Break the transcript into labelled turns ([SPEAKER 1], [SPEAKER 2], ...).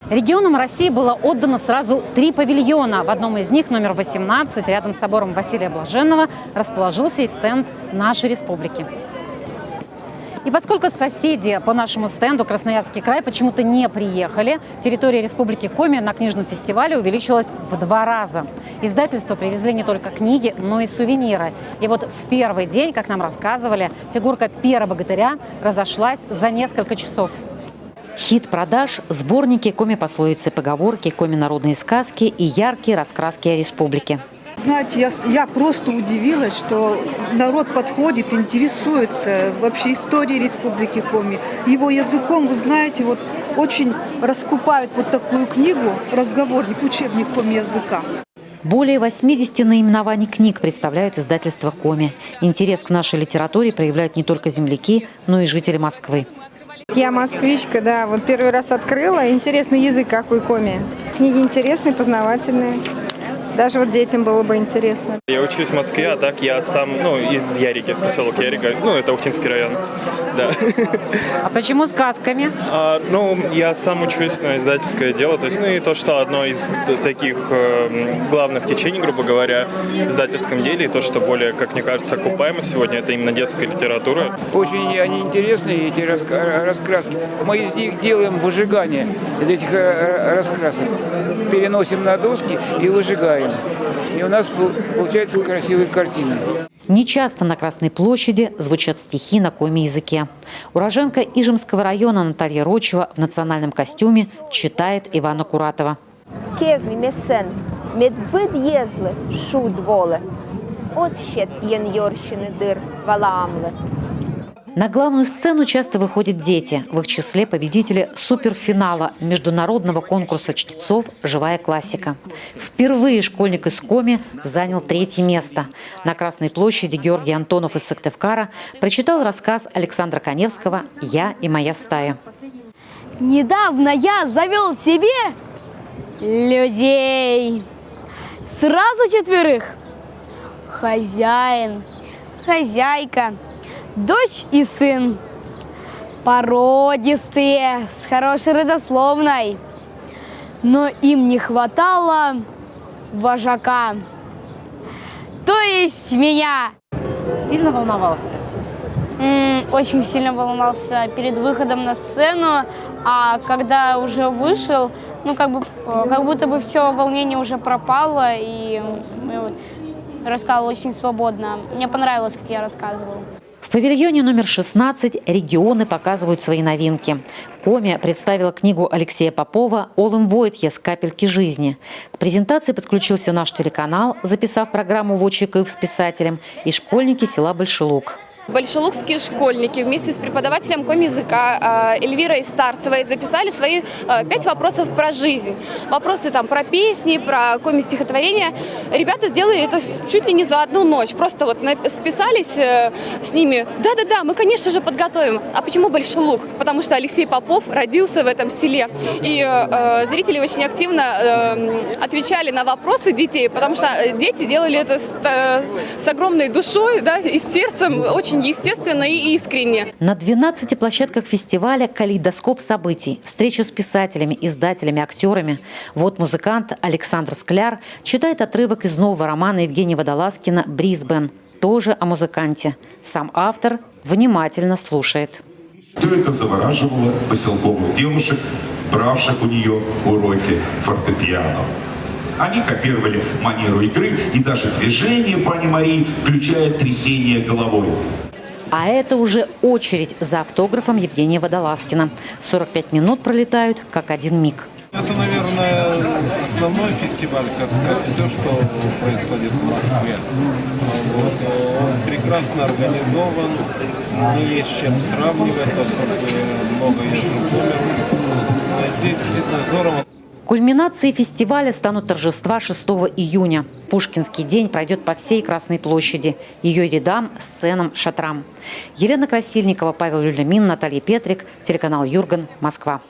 [SPEAKER 1] Регионам России было отдано сразу 3 павильона. В одном из них, номер 18, рядом с собором Василия Блаженного, расположился и стенд нашей республики. И поскольку соседи по нашему стенду, Красноярский край, почему-то не приехали, территория Республики Коми на книжном фестивале увеличилась в 2 раза. Издательства привезли не только книги, но и сувениры. И вот в первый день, как нам рассказывали, фигурка Пера Богатыря разошлась за несколько часов. Хит продаж – сборники коми-пословицы, поговорки, коми-народные сказки и яркие раскраски о республике.
[SPEAKER 2] Знаете, я просто удивилась, что народ подходит, интересуется вообще историей Республики Коми. Его языком, вы знаете, вот очень раскупают вот такую книгу, разговорник, учебник коми-языка.
[SPEAKER 1] Более 80 наименований книг представляют издательство Коми. Интерес к нашей литературе проявляют не только земляки, но и жители Москвы.
[SPEAKER 3] Я москвичка, да, вот первый раз открыла. Интересный язык какой Коми. Книги интересные, познавательные. Даже вот детям было бы интересно.
[SPEAKER 4] Я учусь в Москве, а так я сам, из Яриги, поселок Ярига, это Ухтинский район, да.
[SPEAKER 1] А почему сказками?
[SPEAKER 4] Я сам учусь на издательское дело, то есть, и то, что одно из таких главных течений, грубо говоря, в издательском деле, и то, что более, как мне кажется, окупаемо сегодня, это именно детская литература.
[SPEAKER 5] Очень они интересные, эти раскраски. Мы из них делаем выжигание, из этих раскрасок. Переносим на доски и выжигаем. И у нас получаются красивые картины.
[SPEAKER 1] Нечасто на Красной площади звучат стихи на коми-языке. Уроженка Ижемского района Наталья Рочева в национальном костюме читает Ивана Куратова.
[SPEAKER 6] Кевми месен, медбит езлы, шуд воле, отщет ен йорщины дыр валаамлы.
[SPEAKER 1] На главную сцену часто выходят дети. В их числе победители суперфинала международного конкурса чтецов «Живая классика». Впервые школьник из Коми занял 3-е место. На Красной площади Георгий Антонов из Сыктывкара прочитал рассказ Александра Каневского «Я и моя стая».
[SPEAKER 7] Недавно я завел себе людей. Сразу 4. Хозяин, хозяйка, дочь и сын. Породистые, с хорошей родословной. Но им не хватало вожака. То есть меня.
[SPEAKER 1] Сильно волновался?
[SPEAKER 7] Очень сильно волновался перед выходом на сцену. А когда уже вышел, как будто бы все волнение уже пропало. И рассказывал очень свободно. Мне понравилось, как я рассказывала.
[SPEAKER 1] В павильоне номер 16 регионы показывают свои новинки. Коми представила книгу Алексея Попова «Олым Войтьес. Капельки жизни». К презентации подключился наш телеканал, записав программу «Вотчий Кыв» с писателем, и школьники села Большелук.
[SPEAKER 8] Большелукские школьники вместе с преподавателем коми-языка Эльвирой Старцевой записали свои 5 вопросов про жизнь. Вопросы про песни, про коми-стихотворения. Ребята сделали это чуть ли не за одну ночь. Просто списались с ними. Да-да-да, мы, конечно же, подготовим. А почему Большелук? Потому что Алексей Попов родился в этом селе. И зрители очень активно отвечали на вопросы детей, потому что дети делали это с огромной душой, и с сердцем, очень естественно и искренне.
[SPEAKER 1] На 12 площадках фестиваля калейдоскоп событий. Встреча с писателями, издателями, актерами. Вот музыкант Александр Скляр читает отрывок из нового романа Евгения Водолазкина «Брисбен». Тоже о музыканте. Сам автор внимательно слушает.
[SPEAKER 9] Все это завораживало поселковых девушек, бравших у нее уроки фортепиано. Они копировали манеру игры и даже движение пани Марии, включая трясение головой.
[SPEAKER 1] А это уже очередь за автографом Евгения Водолазкина. 45 минут пролетают, как один миг.
[SPEAKER 10] Это, наверное, основной фестиваль, как все, что происходит в Москве. Он прекрасно организован, не есть с чем сравнивать, поскольку много езжу в Коми. Здесь действительно здорово.
[SPEAKER 1] Кульминацией фестиваля станут торжества 6 июня. Пушкинский день пройдет по всей Красной площади, ее рядам, сценам, шатрам. Елена Красильникова, Павел Люлямин, Наталья Петрик, телеканал Юрган, Москва.